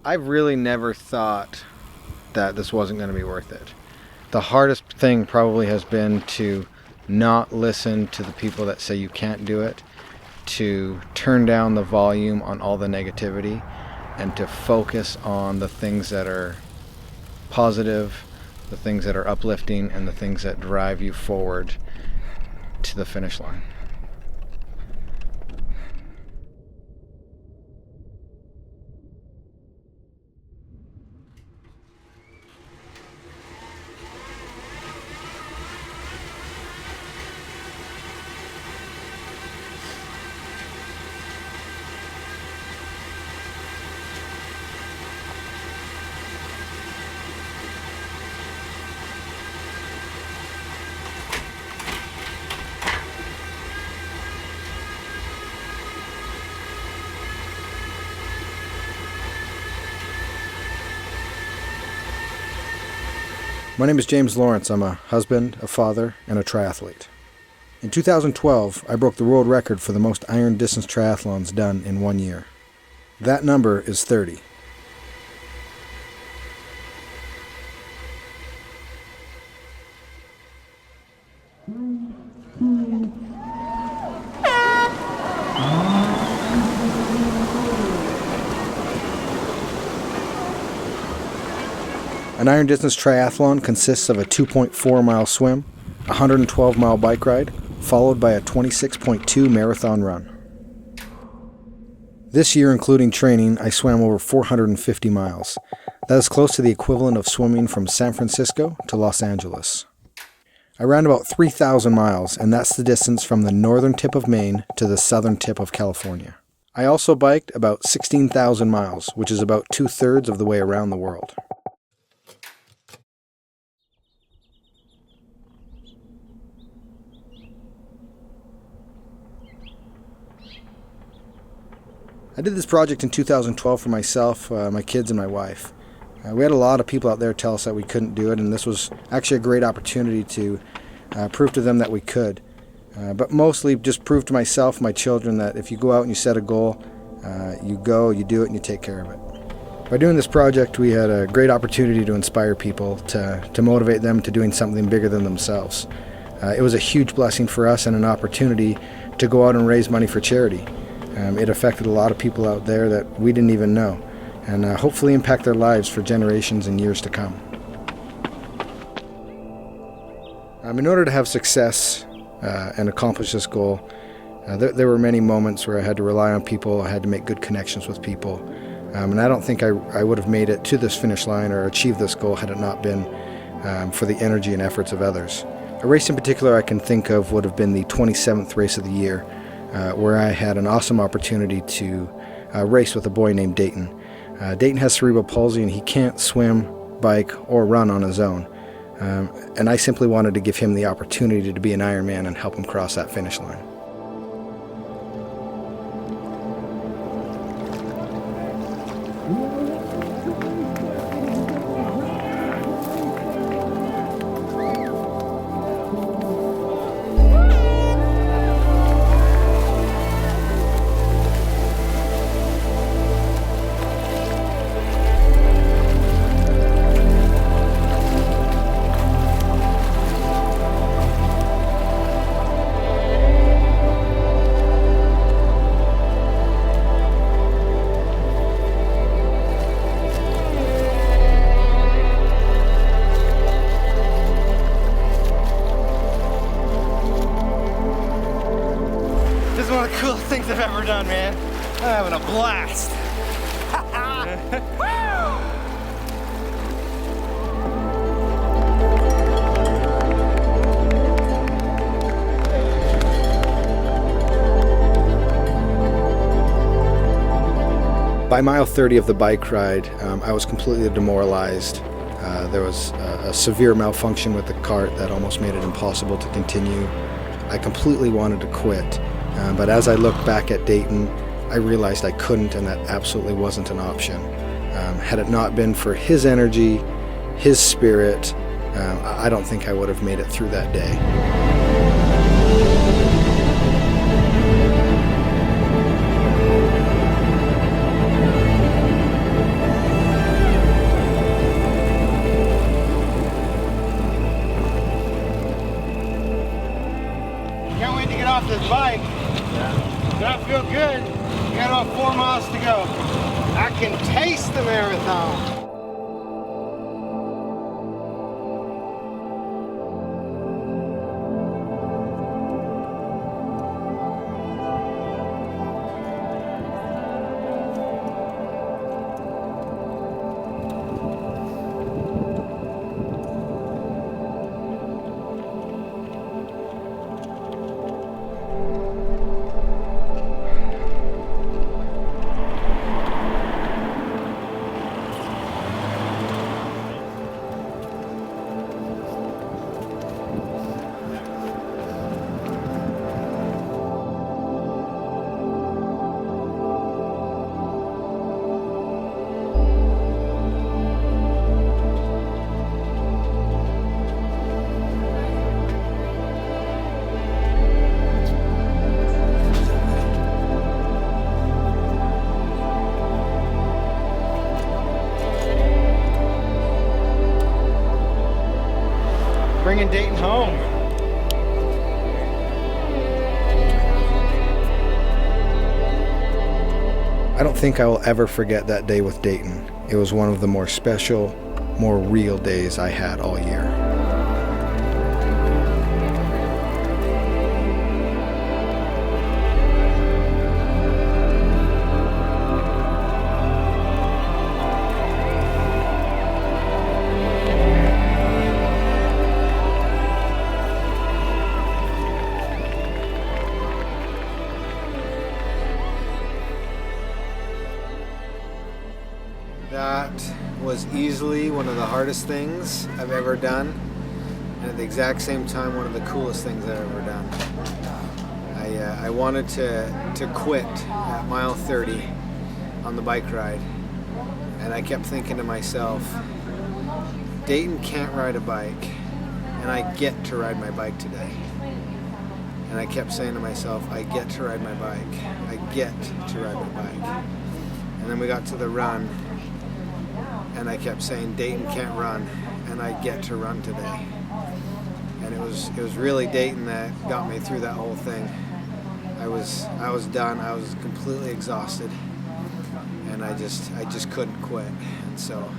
I really never thought that this wasn't going to be worth it. The hardest thing probably has been to not listen to the people that say you can't do it, to turn down the volume on all the negativity, and to focus on the things that are positive, the things that are uplifting, and the things that drive you forward to the finish line. My name is James Lawrence. I'm a husband, a father, and a triathlete. In 2012, I broke the world record for the most iron distance triathlons done in 1 year. That number is 30. An iron distance triathlon consists of a 2.4 mile swim, a 112 mile bike ride, followed by a 26.2 marathon run. This year, including training, I swam over 450 miles. That is close to the equivalent of swimming from San Francisco to Los Angeles. I ran about 3,000 miles, and that's the distance from the northern tip of Maine to the southern tip of California. I also biked about 16,000 miles, which is about 2/3 of the way around the world. I did this project in 2012 for myself, my kids, and my wife. We had a lot of people out there tell us that we couldn't do it, and this was actually a great opportunity to prove to them that we could. But mostly just prove to myself, my children, that if you go out and you set a goal, you go, you do it, and you take care of it. By doing this project, we had a great opportunity to inspire people, to motivate them to doing something bigger than themselves. It was a huge blessing for us and an opportunity to go out and raise money for charity. It affected a lot of people out there that we didn't even know, and hopefully impact their lives for generations and years to come. In order to have success and accomplish this goal, there were many moments where I had to rely on people, I had to make good connections with people, and I don't think I would have made it to this finish line or achieved this goal had it not been for the energy and efforts of others. A race in particular I can think of would have been the 27th race of the year, where I had an awesome opportunity to race with a boy named Dayton. Dayton has cerebral palsy and he can't swim, bike, or run on his own. And I simply wanted to give him the opportunity to be an Ironman and help him cross that finish line. This is one of the coolest things I've ever done, man. I'm having a blast. By mile 30 of the bike ride, I was completely demoralized. There was a severe malfunction with the cart that almost made it impossible to continue. I completely wanted to quit, but as I looked back at Dayton, I realized I couldn't, and that absolutely wasn't an option. Had it not been for his energy, his spirit, I don't think I would have made it through that day. get off this bike. Does that feel good? We got about 4 miles to go. I can taste the marathon. Bringing Dayton home. I don't think I will ever forget that day with Dayton. It was one of the more special, more real days I had all year. That was easily one of the hardest things I've ever done, and at the exact same time one of the coolest things I've ever done. I wanted to quit at mile 30 on the bike ride, and I kept thinking to myself, Dayton can't ride a bike, and I get to ride my bike today. And I kept saying to myself, I get to ride my bike, I get to ride my bike. And then we got to the run, and I kept saying, Dayton can't run, and I get to run today. And it was really Dayton that got me through that whole thing. I was done. I was completely exhausted, and I just couldn't quit. And so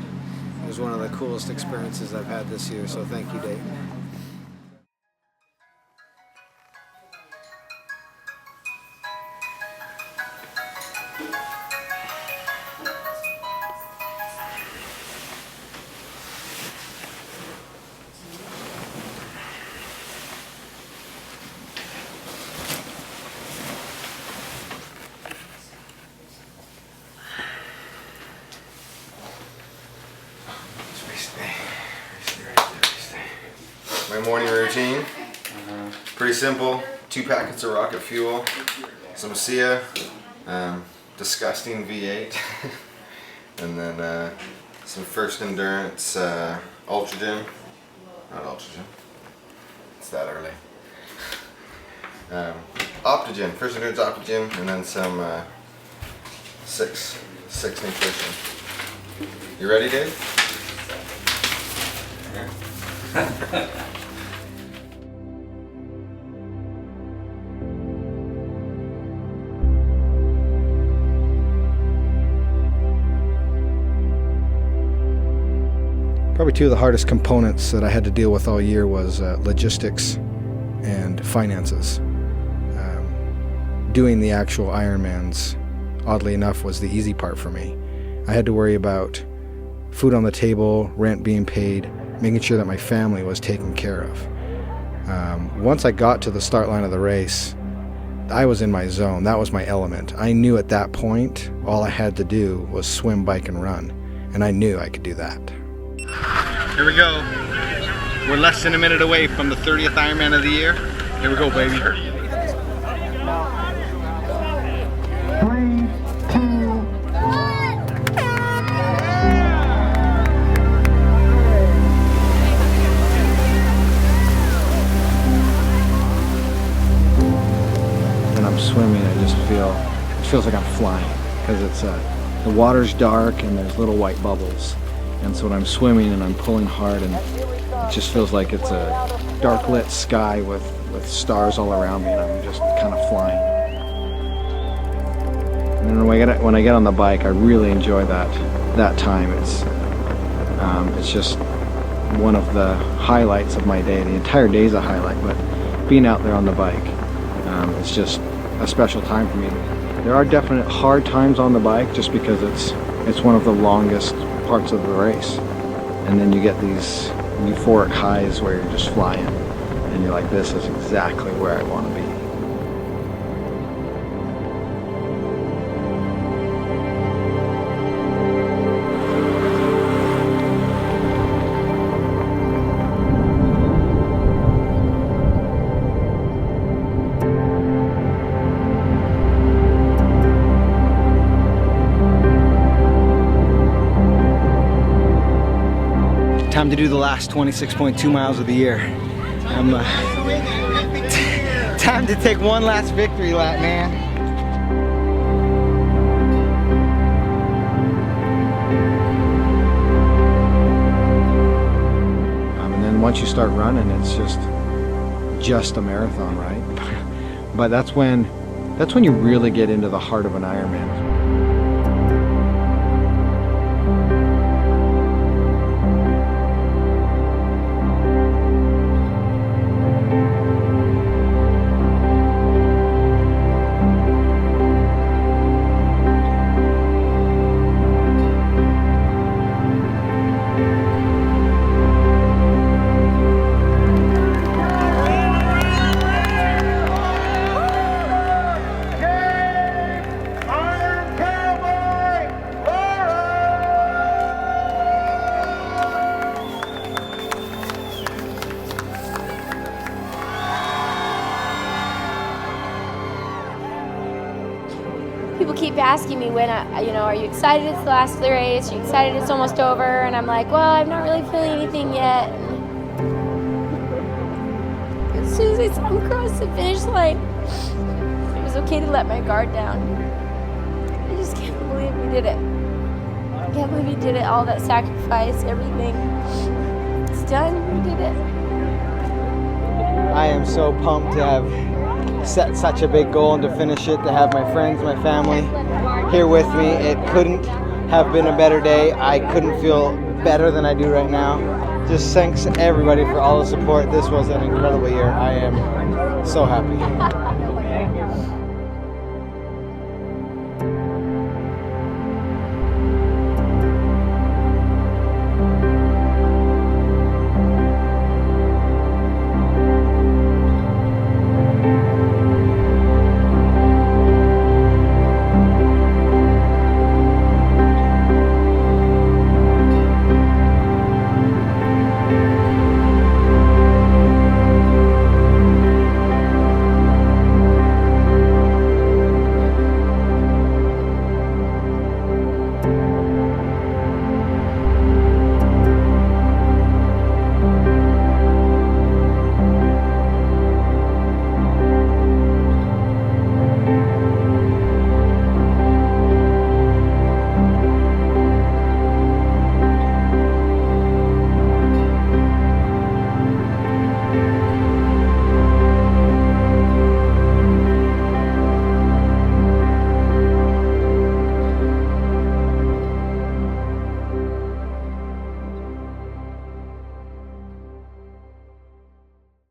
it was one of the coolest experiences I've had this year. So thank you, Dayton. My morning routine, pretty simple. 2 packets of rocket fuel, some Sia, disgusting V8, and then some First Endurance Ultragen, not Ultragen, it's that early. Optogen, First Endurance Optogen, and then some 6 Nutrition. You ready, Dave? Probably 2 of the hardest components that I had to deal with all year was logistics and finances. Doing the actual Ironmans, oddly enough, was the easy part for me. I had to worry about food on the table, rent being paid, making sure that my family was taken care of. Once I got to the start line of the race, I was in my zone. That was my element. I knew at that point all I had to do was swim, bike, and run, and I knew I could do that. Here we go. We're less than a minute away from the 30th Ironman of the year. Here we go, baby. 3, 2. When I'm swimming, I just it feels like I'm flying, because it's the water's dark and there's little white bubbles. And so when I'm swimming and I'm pulling hard and it just feels like it's a dark lit sky with stars all around me, and I'm just kind of flying. And then when I get on the bike, I really enjoy that time. It's just one of the highlights of my day. The entire day is a highlight, but being out there on the bike, it's just a special time for me. There are definite hard times on the bike just because it's one of the longest parts of the race. And then you get these euphoric highs where you're just flying and you're like, this is exactly where I want to be. Time to do the last 26.2 miles of the year. Time to take one last victory lap, man. And then once you start running, it's just a marathon, right? But that's when you really get into the heart of an Ironman. People keep asking me when are you excited it's the last of the race? Are you excited it's almost over? And I'm like, well, I'm not really feeling anything yet. And as soon as I saw him cross the finish line, it was okay to let my guard down. I just can't believe we did it. I can't believe we did it, all that sacrifice, everything. It's done, we did it. I am so pumped to have set such a big goal and to finish it, to have my friends, my family here with me. It couldn't have been a better day. I couldn't feel better than I do right now. Just thanks everybody for all the support. This was an incredible year. I am so happy.